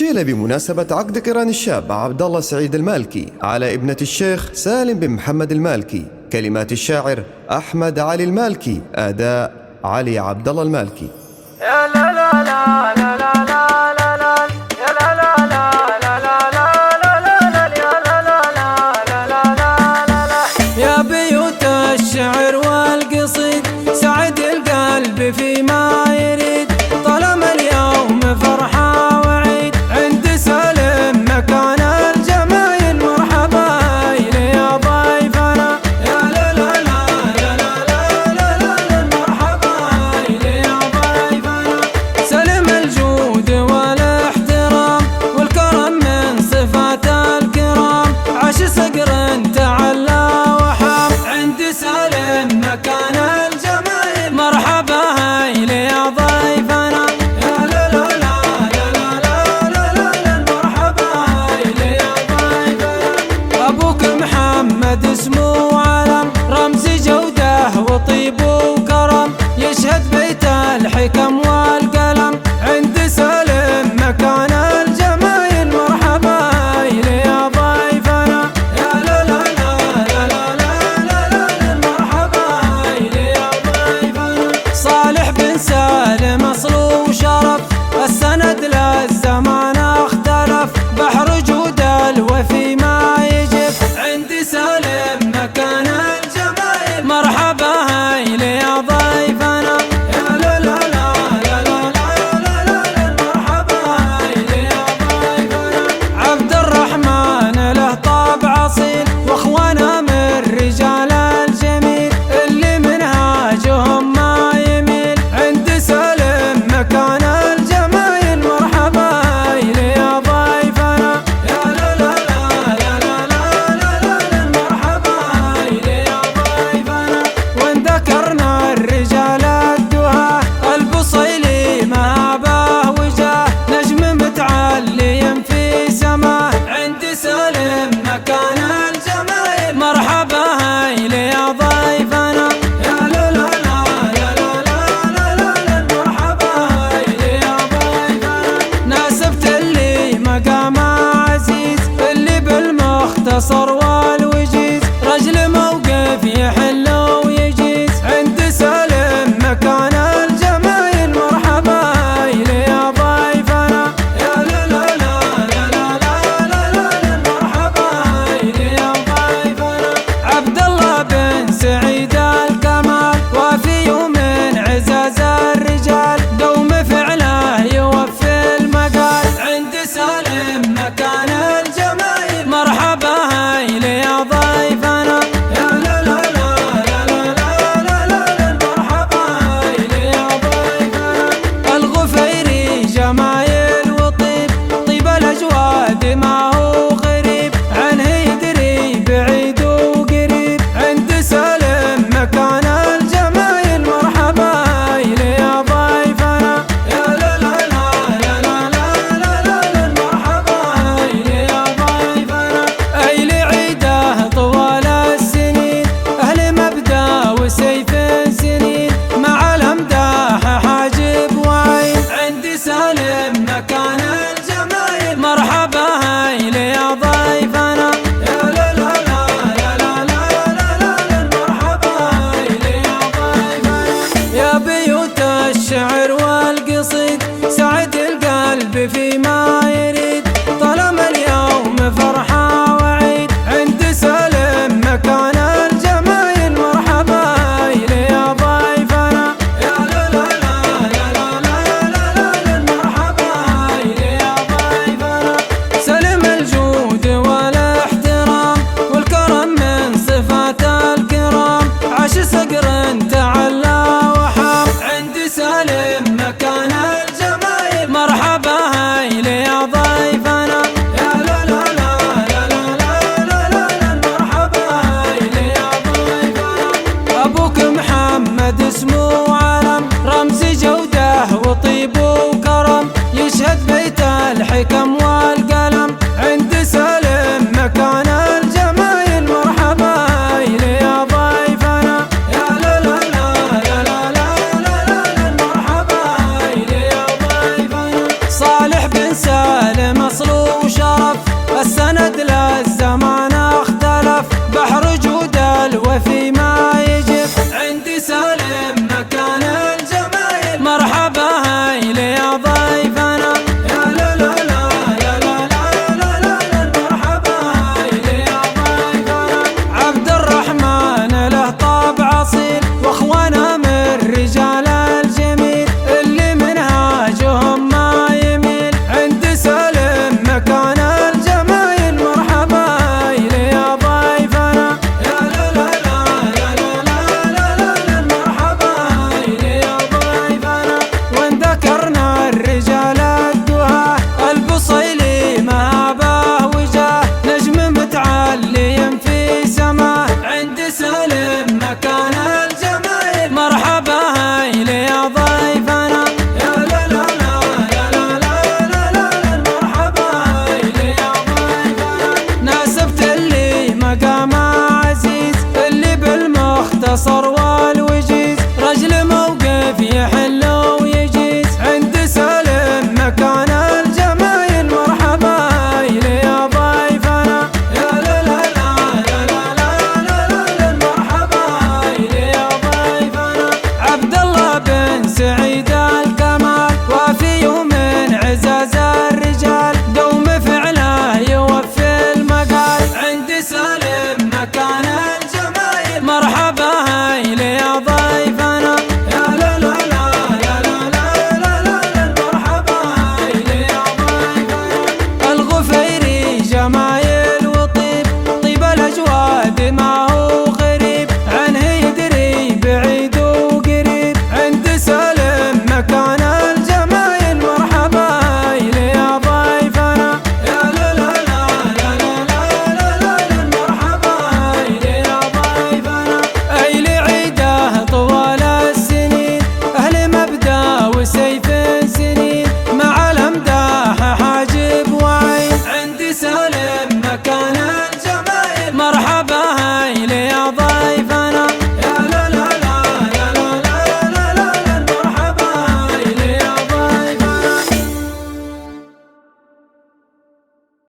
شيلة بمناسبة عقد قران الشاب عبد الله سعيد المالكي على ابنة الشيخ سالم بن محمد المالكي. كلمات الشاعر أحمد علي المالكي، أداء علي عبد الله المالكي. يا لا لا لا لا لا لا لا لا يا لا لا لا لا لا لا لا يا لا لا لا لا لا لا يا بيوت الشعر والقصيد سعد القلب فيما يريد، طالما اليوم فرحة وعيد عند سالم مكان الجمايل. مرحبا يا ضيفنا يا لا لا لا لا لا لا لا مرحبا يا ضيفنا. سلم الجود والاحترام والكرم من صفات الكرام، عاش صقر تعلى وحام عند سالم مكان الجمايل. مرحبا يا ضيفنا يا لا لا لا لا لا لا مرحبا يا ضيفنا. أبوك محمد اسمه علم، رمز جودة وطيب وكرم، يشهد بيت الحكم والقلم عند سالم مكان الجمايل. مرحبا يا ضيفنا يا لا لا لا لا لا لا مرحبا يا ضيفنا. صالح بن سالم أصله وشرف، السند للزمان اختلف، بحر جود الوفي ما يجف عند سالم مكان الجمايل. مرحبا يا ضيفنا يا لا لا لا لا لا لا مرحبا يا ضيفنا. عبد الرحمن له طابع اصيل، واخوانا من رجال الجميل اللي منهاجهم ما يميل عند سالم مكان الجمايل. مرحبا يا ضيفنا يا لا لا لا لا لا مرحبا يا ضيفنا. وان ذكرنا الرجال الدهاه البصيلي ما باه وجاه، نجم متعلي في سماه عند سالم مكان الجمايل. مرحبا يا ضيفنا يا لا لا لا لا لا مرحبا يا ضيفنا. ناسبت اللي مقام عزيز اللي بالمختصر والوجيز، رجل موقف يحل ويجيز عند سالم مكان الجمايل. مرحبا يا ضيفنا يا لا لا لا لا لا مرحبا يا ضيفنا. عبد الله بن سعيد الكمال وفي من عزاز الرجال، دوم فعله يوفي المقال عند سالم مكان الجمايل. مرحبا يا ضيفنا يا لا لا لا لا لا مرحبا يا ضيفنا. الغفيري جمايل وطيب، طيب الاجواد ما هو غريب، عنه يدري بعيد وقريب عند سالم مكان الجمايل. مرحبا يا ضيفنا يا لا لا لا لا مرحبا يا ضيفنا. اهل عيده طوال السنين، اهل مبدا وسيف سنين، مع الامداح حاجب وعين عند سالم مكان الجمايل. مرحبا يا ضيفنا يا لا لا لا لا مرحبا يا ضيفنا. يا بيوت الشعر والقصيد سعد القلب فيما يريد، طالما اليوم فرحة وعيد عند سالم مكان الجمايل. مرحبا يا ضيفنا يا لا لا لا مرحبا يا ضيفنا. سلم الجود والاحترام والكرم من صفات الكرام، عاش صقر تعلى وحام عند سالم مكان الجمايل. مرحبا يا ضيفنا يا لا لا لا لا مرحبا يا ضيفنا. أبوك محمد اسمه علم، رمز جودة وطيب وكرم، يشهد بيت الحكم